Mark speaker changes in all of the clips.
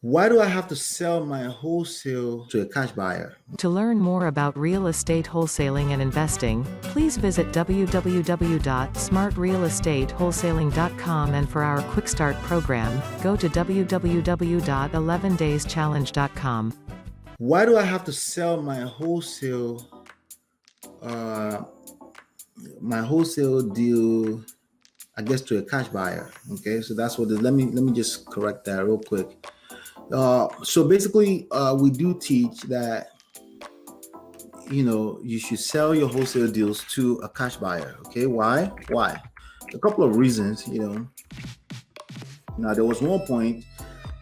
Speaker 1: Why do I have to sell my wholesale to a cash buyer?
Speaker 2: To learn more about real estate wholesaling and investing, please visit www.smartrealestatewholesaling.com, and for our Quick Start program, go to www.11dayschallenge.com.
Speaker 1: Why do I have to sell uh, my wholesale deal, I guess, to a cash buyer? Okay, so that's what. Let me just correct that real quick. So basically, we do teach that you should sell your wholesale deals to a cash buyer. Okay, why? A couple of reasons. Now there was one point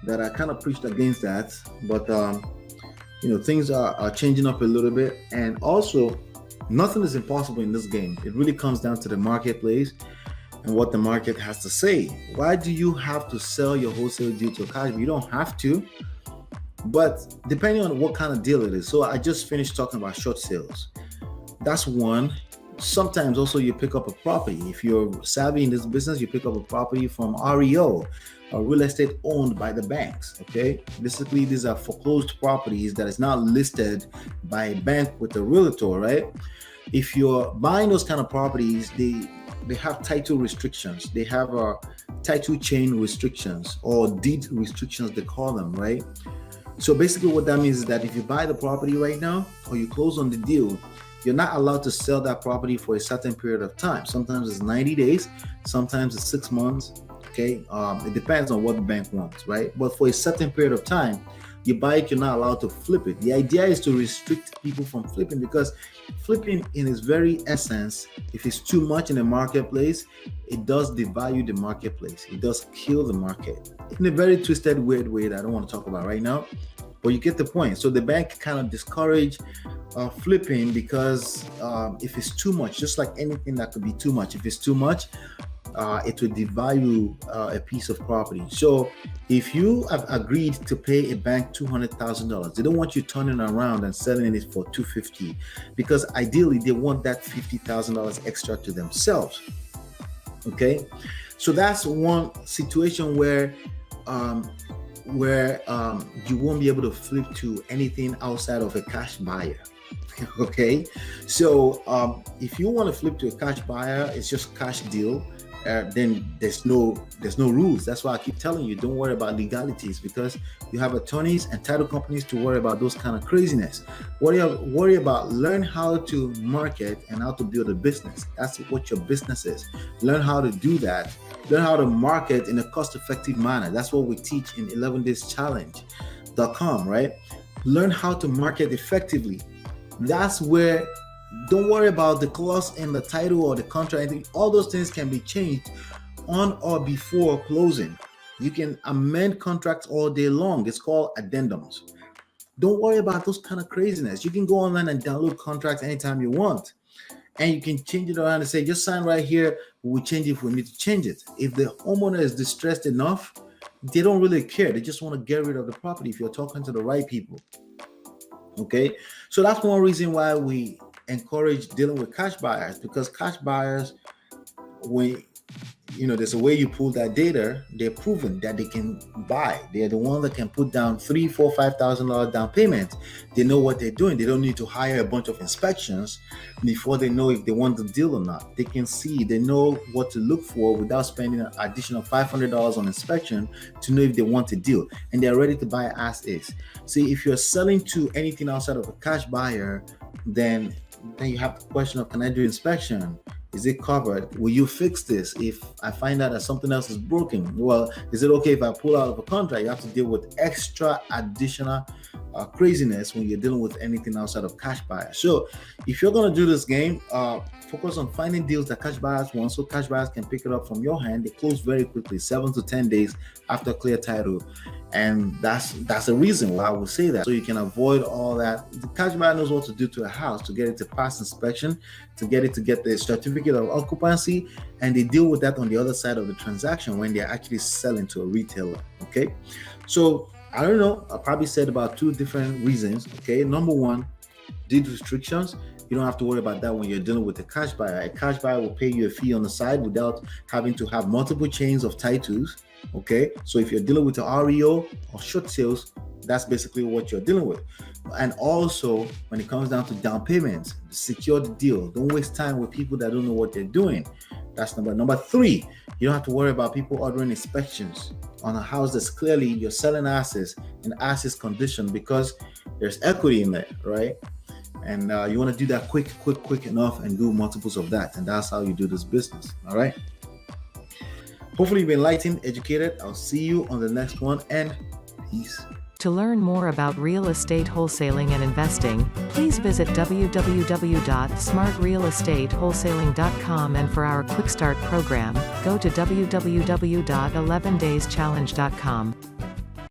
Speaker 1: that I kind of preached against that, but things are changing up a little bit, and also nothing is impossible in this game. It really comes down to the marketplace and what the market has to say. Why do you have to sell your wholesale deal to a cash buyer? You don't have to, but depending on what kind of deal it is. So I just finished talking about short sales. That's one. Sometimes also you pick up a property. If you're savvy in this business, you pick up a property from REO, or real estate owned by the banks. Okay, basically these are foreclosed properties that is not listed by a bank with a realtor, right? If you're buying those kind of properties, they have title restrictions. They have title chain restrictions, or deed restrictions they call them, right? So basically what that means is that if you buy the property right now, or you close on the deal, you're not allowed to sell that property for a certain period of time. Sometimes it's 90 days, sometimes it's 6 months. Okay, it depends on what the bank wants, right? But for a certain period of time, you buy it, you're not allowed to flip it. The idea is to restrict people from flipping, because flipping in its very essence, if it's too much in the marketplace, it does devalue the marketplace. It does kill the market in a very twisted, weird way that I don't want to talk about right now, but you get the point. So the bank kind of discourage flipping, because if it's too much, just like anything that could be too much, if it's too much, it will devalue a piece of property. So if you have agreed to pay a bank $200,000, they don't want you turning around and selling it for $250,000, because ideally they want that $50,000 extra to themselves. Okay, so that's one situation where you won't be able to flip to anything outside of a cash buyer. Okay, so if you want to flip to a cash buyer, it's just cash deal. Then there's no rules. That's why I keep telling you, don't worry about legalities, because you have attorneys and title companies to worry about those kind of craziness. Worry about, learn how to market and how to build a business. That's what your business is. Learn how to do that. Learn how to market in a cost-effective manner. That's what we teach in 11dayschallenge.com, right? Learn how to market effectively. That's where, don't worry about the clause in the title or the contract. All those things can be changed on or before closing. You can amend contracts all day long. It's called addendums. Don't worry about those kind of craziness. You can go online and download contracts anytime you want, and you can change it around and say, just sign right here. We'll change it if we need to change it. If the homeowner is distressed enough, they don't really care. They just want to get rid of the property if you're talking to the right people. Okay, so that's one reason why we encourage dealing with cash buyers, because cash buyers, when there's a way you pull that data, they're proven that they can buy. They're the one that can put down $3,000, $4,000, $5,000 down payment. They know what they're doing. They don't need to hire a bunch of inspections before they know if they want the deal or not. They can see, they know what to look for without spending an additional $500 on inspection to know if they want a deal, and they're ready to buy as is. See, if you're selling to anything outside of a cash buyer, then you have the question of, can I do inspection? Is it covered? Will you fix this if I find out that something else is broken? Well, is it okay if I pull out of a contract? You have to deal with extra additional craziness when you're dealing with anything outside of cash buyers. So if you're going to do this game, focus on finding deals that cash buyers want, so cash buyers can pick it up from your hand. They close very quickly, 7 to 10 days after clear title. And that's the reason why I would say that, so you can avoid all that. The cash buyer knows what to do to a house to get it to pass inspection, to get the certificate of occupancy, and they deal with that on the other side of the transaction when they're actually selling to a retailer. Okay, so I don't know, I probably said about 2 different reasons. Okay, number one, deed restrictions. You don't have to worry about that when you're dealing with a cash buyer. A cash buyer will pay you a fee on the side without having to have multiple chains of titles. Okay, so if you're dealing with the REO or short sales, that's basically what you're dealing with. And also, when it comes down to down payments, secure the deal. Don't waste time with people that don't know what they're doing. That's number three. You don't have to worry about people ordering inspections on a house that's clearly you're selling assets in assets condition because there's equity in there, right? And you want to do that quick enough and do multiples of that. And that's how you do this business. All right. Hopefully you've been enlightened, educated. I'll see you on the next one, and peace.
Speaker 2: To learn more about real estate wholesaling and investing, please visit www.smartrealestatewholesaling.com, and for our Quick Start program, go to www.11dayschallenge.com.